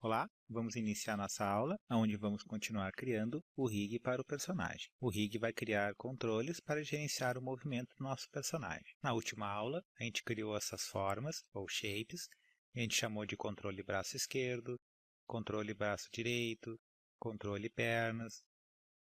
Olá, vamos iniciar nossa aula, onde vamos continuar criando o rig para o personagem. O rig vai criar controles para gerenciar o movimento do nosso personagem. Na última aula, a gente criou essas formas, ou shapes, a gente chamou de controle braço esquerdo, controle braço direito, controle pernas,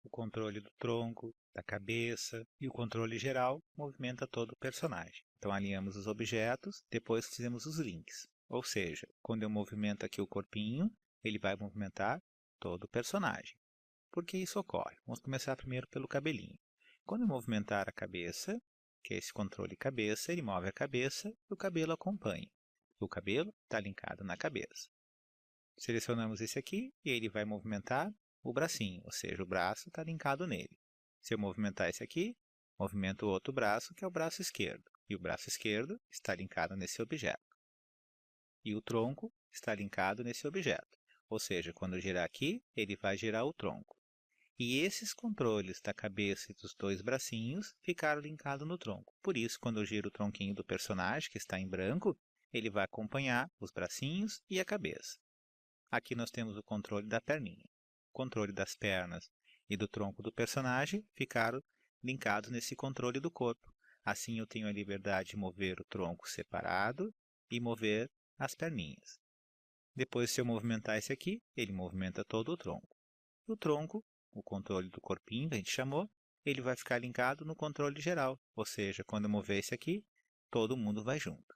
o controle do tronco, da cabeça e o controle geral movimenta todo o personagem. Então alinhamos os objetos, depois fizemos os links. Ou seja, quando eu movimento aqui o corpinho, ele vai movimentar todo o personagem. Por que isso ocorre? Vamos começar primeiro pelo cabelinho. Quando eu movimentar a cabeça, que é esse controle cabeça, ele move a cabeça e o cabelo acompanha. O cabelo está linkado na cabeça. Selecionamos esse aqui e ele vai movimentar o bracinho, ou seja, o braço está linkado nele. Se eu movimentar esse aqui, movimento o outro braço, que é o braço esquerdo. E o braço esquerdo está linkado nesse objeto. E o tronco está linkado nesse objeto. Ou seja, quando eu girar aqui, ele vai girar o tronco. E esses controles da cabeça e dos dois bracinhos ficaram linkados no tronco. Por isso, quando eu giro o tronquinho do personagem, que está em branco, ele vai acompanhar os bracinhos e a cabeça. Aqui nós temos o controle da perninha. O controle das pernas e do tronco do personagem ficaram linkados nesse controle do corpo. Assim eu tenho a liberdade de mover o tronco separado e mover as perninhas. Depois, se eu movimentar esse aqui, ele movimenta todo o tronco. E o tronco, o controle do corpinho, que a gente chamou, ele vai ficar linkado no controle geral. Ou seja, quando eu mover esse aqui, todo mundo vai junto.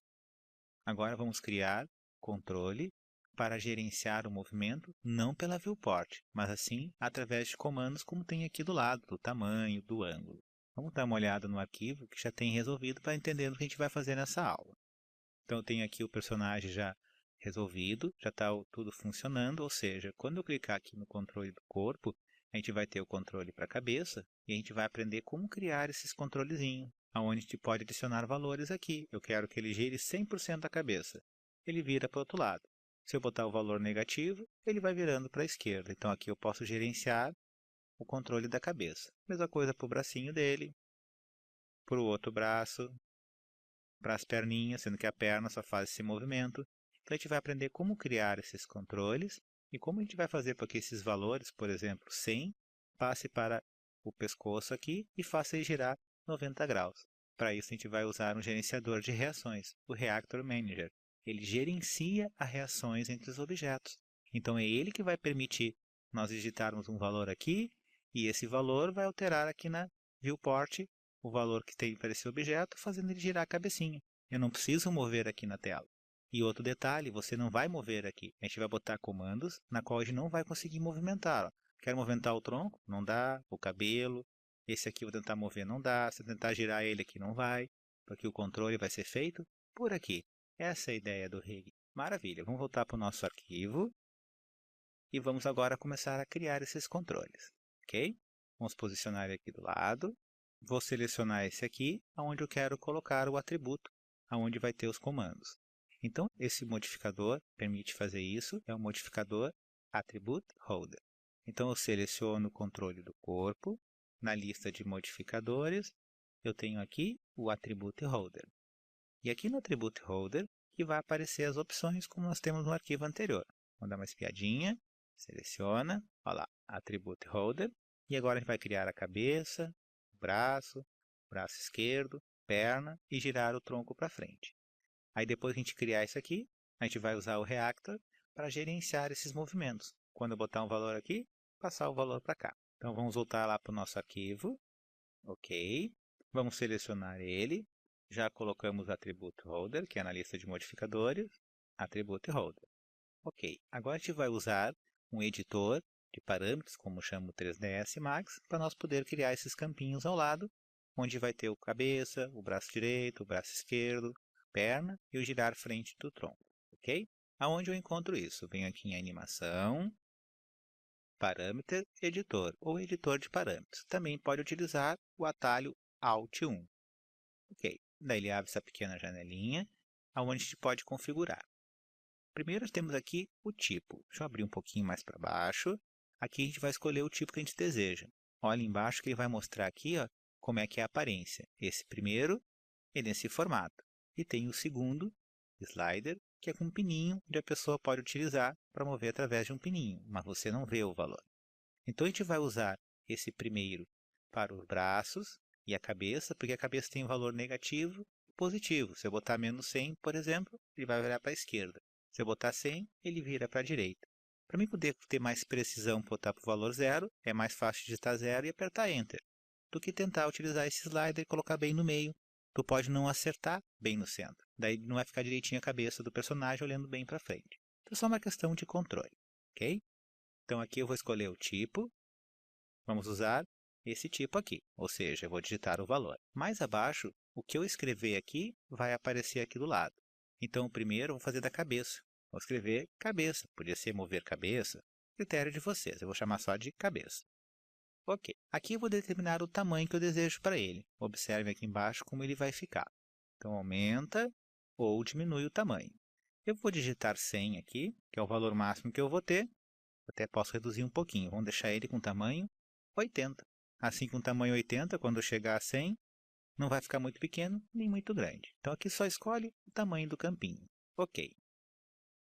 Agora vamos criar controle para gerenciar o movimento, não pela viewport, mas assim através de comandos como tem aqui do lado, do tamanho, do ângulo. Vamos dar uma olhada no arquivo que já tem resolvido para entender o que a gente vai fazer nessa aula. Então eu tenho aqui o personagem já resolvido, já está tudo funcionando, ou seja, quando eu clicar aqui no controle do corpo, a gente vai ter o controle para a cabeça e a gente vai aprender como criar esses controlezinhos, onde a gente pode adicionar valores aqui. Eu quero que ele gire 100% a cabeça. Ele vira para o outro lado. Se eu botar o valor negativo, ele vai virando para a esquerda. Então aqui eu posso gerenciar o controle da cabeça. Mesma coisa para o bracinho dele, para o outro braço, para as perninhas, sendo que a perna só faz esse movimento. Então a gente vai aprender como criar esses controles e como a gente vai fazer para que esses valores, por exemplo, 100, passe para o pescoço aqui e faça ele girar 90 graus. Para isso a gente vai usar um gerenciador de reações, o Reactor Manager. Ele gerencia as reações entre os objetos. Então é ele que vai permitir nós digitarmos um valor aqui e esse valor vai alterar aqui na viewport o valor que tem para esse objeto, fazendo ele girar a cabecinha. Eu não preciso mover aqui na tela. E outro detalhe, você não vai mover aqui. A gente vai botar comandos na qual a gente não vai conseguir movimentar. Ó. Quero movimentar o tronco? Não dá. O cabelo. Esse aqui eu vou tentar mover, não dá. Se eu tentar girar ele aqui, não vai. Porque o controle vai ser feito por aqui. Essa é a ideia do rig. Maravilha. Vamos voltar para o nosso arquivo. E vamos agora começar a criar esses controles. Ok? Vamos posicionar ele aqui do lado. Vou selecionar esse aqui, onde eu quero colocar o atributo, onde vai ter os comandos. Então, esse modificador permite fazer isso, é o modificador Attribute Holder. Então, eu seleciono o controle do corpo, na lista de modificadores, eu tenho aqui o Attribute Holder. E aqui no Attribute Holder, que vai aparecer as opções como nós temos no arquivo anterior. Vamos dar uma espiadinha, seleciona, olha lá, Attribute Holder, e agora a gente vai criar a cabeça, braço esquerdo, perna e girar o tronco para frente. Aí depois que a gente criar isso aqui, a gente vai usar o Reactor para gerenciar esses movimentos. Quando eu botar um valor aqui, passar o valor para cá. Então vamos voltar lá para o nosso arquivo. Ok. Vamos selecionar ele. Já colocamos o Attribute Holder, que é na lista de modificadores. Attribute Holder. Ok. Agora a gente vai usar um editor de parâmetros, como chama o 3ds Max, para nós poder criar esses campinhos ao lado, onde vai ter o cabeça, o braço direito, o braço esquerdo, perna e o girar frente do tronco, ok? Aonde eu encontro isso? Venho aqui em animação, parâmetro, editor ou editor de parâmetros. Também pode utilizar o atalho Alt 1. Ok, daí ele abre essa pequena janelinha, onde a gente pode configurar. Primeiro temos aqui o tipo. Deixa eu abrir um pouquinho mais para baixo. Aqui a gente vai escolher o tipo que a gente deseja. Olha embaixo que ele vai mostrar aqui ó, como é que é a aparência. Esse primeiro é nesse formato. E tem o segundo, slider, que é com um pininho, onde a pessoa pode utilizar para mover através de um pininho, mas você não vê o valor. Então, a gente vai usar esse primeiro para os braços e a cabeça, porque a cabeça tem um valor negativo e positivo. Se eu botar menos 100, por exemplo, ele vai virar para a esquerda. Se eu botar 100, ele vira para a direita. Para mim poder ter mais precisão, botar para o valor 0, é mais fácil digitar 0 e apertar Enter, do que tentar utilizar esse slider e colocar bem no meio. Tu pode não acertar bem no centro. Daí não vai ficar direitinho a cabeça do personagem olhando bem para frente. Então, é só uma questão de controle, ok? Então, aqui eu vou escolher o tipo. Vamos usar esse tipo aqui, ou seja, eu vou digitar o valor. Mais abaixo, o que eu escrever aqui vai aparecer aqui do lado. Então, o primeiro eu vou fazer da cabeça. Vou escrever cabeça. Podia ser mover cabeça. Critério de vocês. Eu vou chamar só de cabeça. Ok. Aqui eu vou determinar o tamanho que eu desejo para ele. Observe aqui embaixo como ele vai ficar. Então, aumenta ou diminui o tamanho. Eu vou digitar 100 aqui, que é o valor máximo que eu vou ter. Até posso reduzir um pouquinho. Vamos deixar ele com tamanho 80. Assim, com tamanho 80, quando eu chegar a 100, não vai ficar muito pequeno nem muito grande. Então, aqui só escolhe o tamanho do campinho. Ok.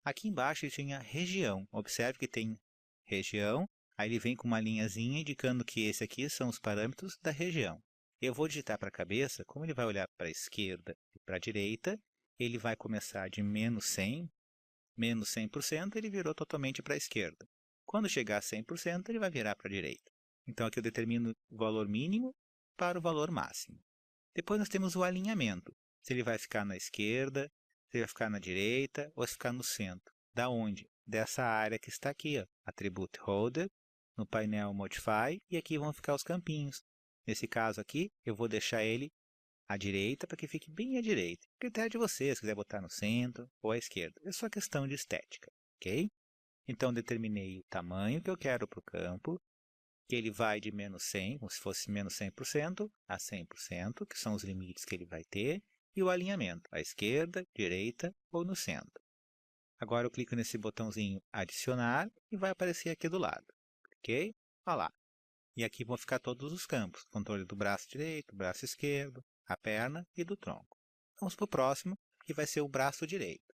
Aqui embaixo tinha região. Observe que tem região. Aí ele vem com uma linhazinha indicando que esse aqui são os parâmetros da região. Eu vou digitar para a cabeça, como ele vai olhar para a esquerda e para a direita, ele vai começar de menos 100, menos 100%, ele virou totalmente para a esquerda. Quando chegar a 100%, ele vai virar para a direita. Então, aqui eu determino o valor mínimo para o valor máximo. Depois nós temos o alinhamento. Se ele vai ficar na esquerda, se ele vai ficar na direita ou se ficar no centro. Da onde? Dessa área que está aqui, ó, Attribute Holder, no painel Modify, e aqui vão ficar os campinhos. Nesse caso aqui, eu vou deixar ele à direita para que fique bem à direita. Critério de vocês, se quiser botar no centro ou à esquerda. É só questão de estética, ok? Então, determinei o tamanho que eu quero para o campo, que ele vai de menos 100, como se fosse menos 100%, a 100%, que são os limites que ele vai ter, e o alinhamento, à esquerda, direita ou no centro. Agora eu clico nesse botãozinho adicionar e vai aparecer aqui do lado, ok? Olha lá. E aqui vão ficar todos os campos, controle do braço direito, braço esquerdo, a perna e do tronco. Vamos para o próximo, que vai ser o braço direito.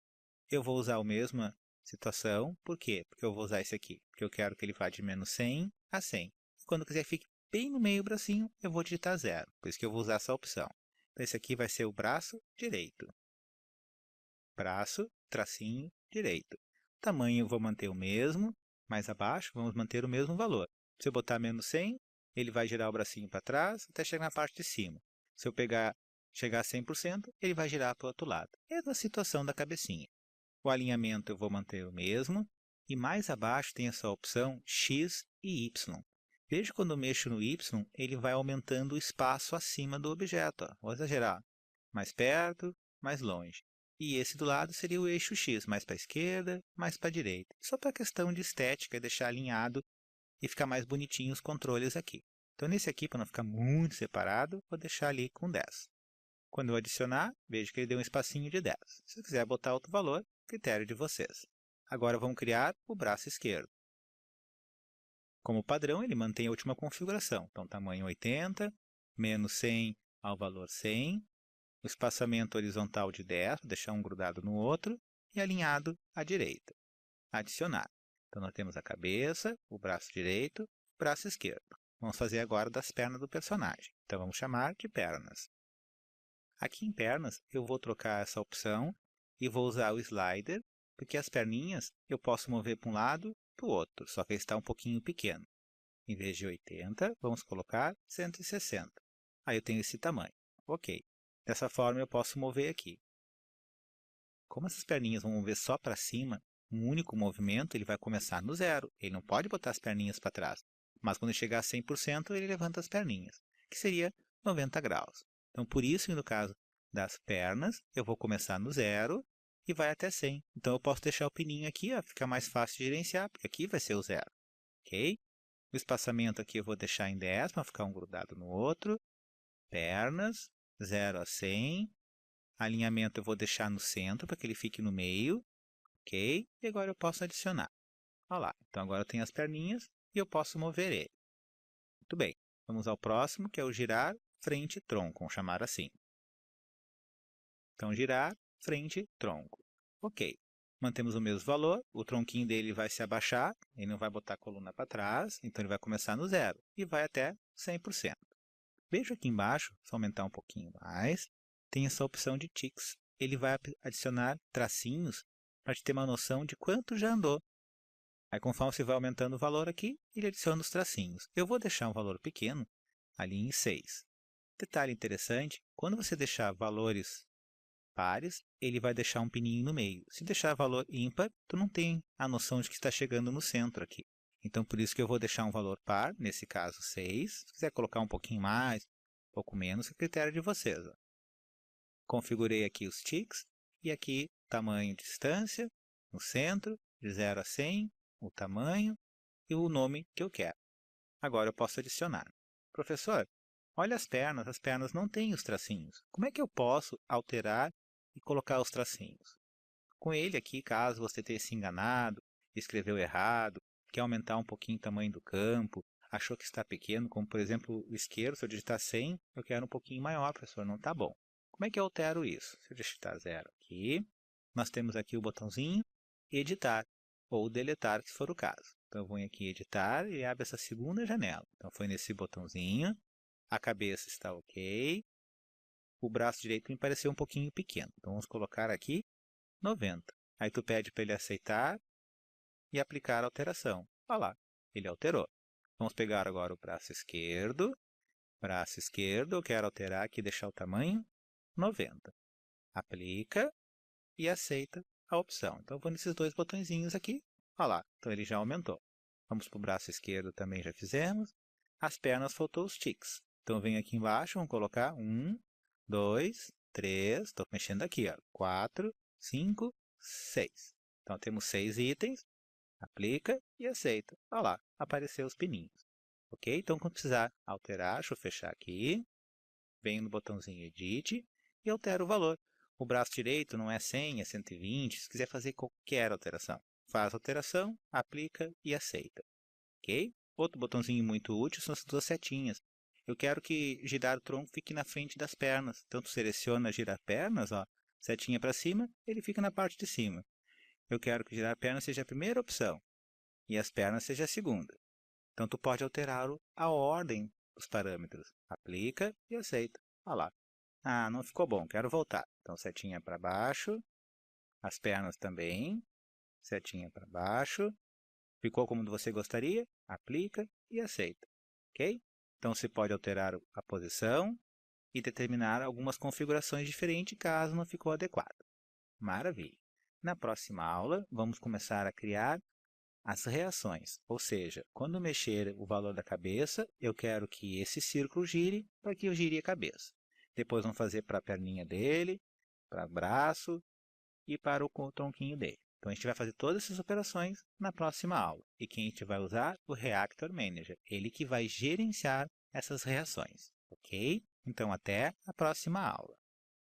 Eu vou usar a mesma situação, por quê? Porque eu vou usar esse aqui, porque eu quero que ele vá de menos 100 a 100. Quando eu quiser que fique bem no meio do bracinho, eu vou digitar 0, por isso que eu vou usar essa opção. Então, esse aqui vai ser o braço direito. Braço, tracinho, direito. O tamanho eu vou manter o mesmo, mais abaixo vamos manter o mesmo valor. Se eu botar menos 100, ele vai girar o bracinho para trás até chegar na parte de cima. Se eu chegar a 100%, ele vai girar para o outro lado. É a situação da cabecinha. O alinhamento eu vou manter o mesmo, e mais abaixo tem essa opção X e Y. Veja quando eu mexo no Y, ele vai aumentando o espaço acima do objeto. Ó. Vou exagerar. Mais perto, mais longe. E esse do lado seria o eixo X, mais para a esquerda, mais para a direita. Só para questão de estética, deixar alinhado e ficar mais bonitinho os controles aqui. Então, nesse aqui, para não ficar muito separado, vou deixar ali com 10. Quando eu adicionar, vejo que ele deu um espacinho de 10. Se eu quiser botar outro valor, critério de vocês. Agora vamos criar o braço esquerdo. Como padrão, ele mantém a última configuração. Então, tamanho 80, menos 100 ao valor 100, o espaçamento horizontal de 10, vou deixar um grudado no outro, e alinhado à direita. Adicionar. Então, nós temos a cabeça, o braço direito, o braço esquerdo. Vamos fazer agora das pernas do personagem. Então, vamos chamar de pernas. Aqui em pernas, eu vou trocar essa opção e vou usar o slider, porque as perninhas eu posso mover para um lado e para o outro, só que ele está um pouquinho pequeno. Em vez de 80, vamos colocar 160. Aí eu tenho esse tamanho. Ok. Dessa forma eu posso mover aqui. Como essas perninhas vão mover só para cima, um único movimento, ele vai começar no 0. Ele não pode botar as perninhas para trás. Mas quando chegar a 100%, ele levanta as perninhas, que seria 90 graus. Então, por isso, no caso das pernas, eu vou começar no 0 e vai até 100. Então, eu posso deixar o pininho aqui, ó, fica mais fácil de gerenciar, porque aqui vai ser o 0. Ok? O espaçamento aqui eu vou deixar em 10, para ficar um grudado no outro. Pernas, 0 a 100. Alinhamento eu vou deixar no centro, para que ele fique no meio. Ok? E agora eu posso adicionar. Olha lá. Então, agora eu tenho as perninhas e eu posso mover ele. Muito bem. Vamos ao próximo, que é o girar, frente, tronco. Vamos chamar assim. Então, girar, frente, tronco. Ok. Mantemos o mesmo valor, o tronquinho dele vai se abaixar, ele não vai botar a coluna para trás, então ele vai começar no 0 e vai até 100%. Veja aqui embaixo, se aumentar um pouquinho mais, tem essa opção de ticks. Ele vai adicionar tracinhos para te ter uma noção de quanto já andou. Aí conforme você vai aumentando o valor aqui, ele adiciona os tracinhos. Eu vou deixar um valor pequeno ali em 6. Detalhe interessante, quando você deixar valores pares, ele vai deixar um pininho no meio. Se deixar valor ímpar, tu não tem a noção de que está chegando no centro aqui. Então, por isso que eu vou deixar um valor par, nesse caso 6. Se quiser colocar um pouquinho mais, um pouco menos, é critério de vocês. Ó. Configurei aqui os ticks, e aqui tamanho e distância, no centro, de 0 a 100, o tamanho e o nome que eu quero. Agora eu posso adicionar. Professor, olha as pernas não têm os tracinhos. Como é que eu posso alterar e colocar os tracinhos? Com ele aqui, caso você tenha se enganado, escreveu errado, quer aumentar um pouquinho o tamanho do campo, achou que está pequeno, como por exemplo o esquerdo, se eu digitar 100, eu quero um pouquinho maior, professor, não está bom. Como é que eu altero isso? Se eu digitar 0 aqui, nós temos aqui o botãozinho editar ou deletar, se for o caso. Então eu vou aqui editar e abre essa segunda janela. Então foi nesse botãozinho, a cabeça está ok, o braço direito me pareceu um pouquinho pequeno. Então vamos colocar aqui 90. Aí tu pede para ele aceitar e aplicar a alteração. Olha lá, ele alterou. Vamos pegar agora o braço esquerdo. Braço esquerdo, eu quero alterar aqui, deixar o tamanho 90. Aplica e aceita a opção. Então, eu vou nesses dois botõezinhos aqui. Olha lá, então ele já aumentou. Vamos para o braço esquerdo, também já fizemos. As pernas, faltou os ticks. Então, venho aqui embaixo, vamos colocar 1, 2, 3, estou mexendo aqui, 4, 5, 6. Então, temos 6 itens. Aplica e aceita. Olha lá, apareceu os pininhos. Ok? Então, quando precisar alterar, deixa eu fechar aqui. Venho no botãozinho Edit e altero o valor. O braço direito não é 100, é 120. Se quiser fazer qualquer alteração, faz a alteração, aplica e aceita. Ok? Outro botãozinho muito útil são as duas setinhas. Eu quero que girar o tronco fique na frente das pernas. Então, tu seleciona girar pernas, ó, setinha para cima, ele fica na parte de cima. Eu quero que girar pernas seja a primeira opção e as pernas seja a segunda. Então, tu pode alterar a ordem dos parâmetros. Aplica e aceita. Olha lá. Ah, não ficou bom, quero voltar. Então, setinha para baixo, as pernas também, setinha para baixo. Ficou como você gostaria? Aplica e aceita. Ok? Então, você pode alterar a posição e determinar algumas configurações diferentes caso não ficou adequado. Maravilha! Na próxima aula, vamos começar a criar as reações, ou seja, quando mexer o valor da cabeça, eu quero que esse círculo gire para que eu gire a cabeça. Depois vamos fazer para a perninha dele, para o braço e para o tronquinho dele. Então a gente vai fazer todas essas operações na próxima aula. E quem a gente vai usar? O Reactor Manager, ele que vai gerenciar essas reações. Ok? Então até a próxima aula.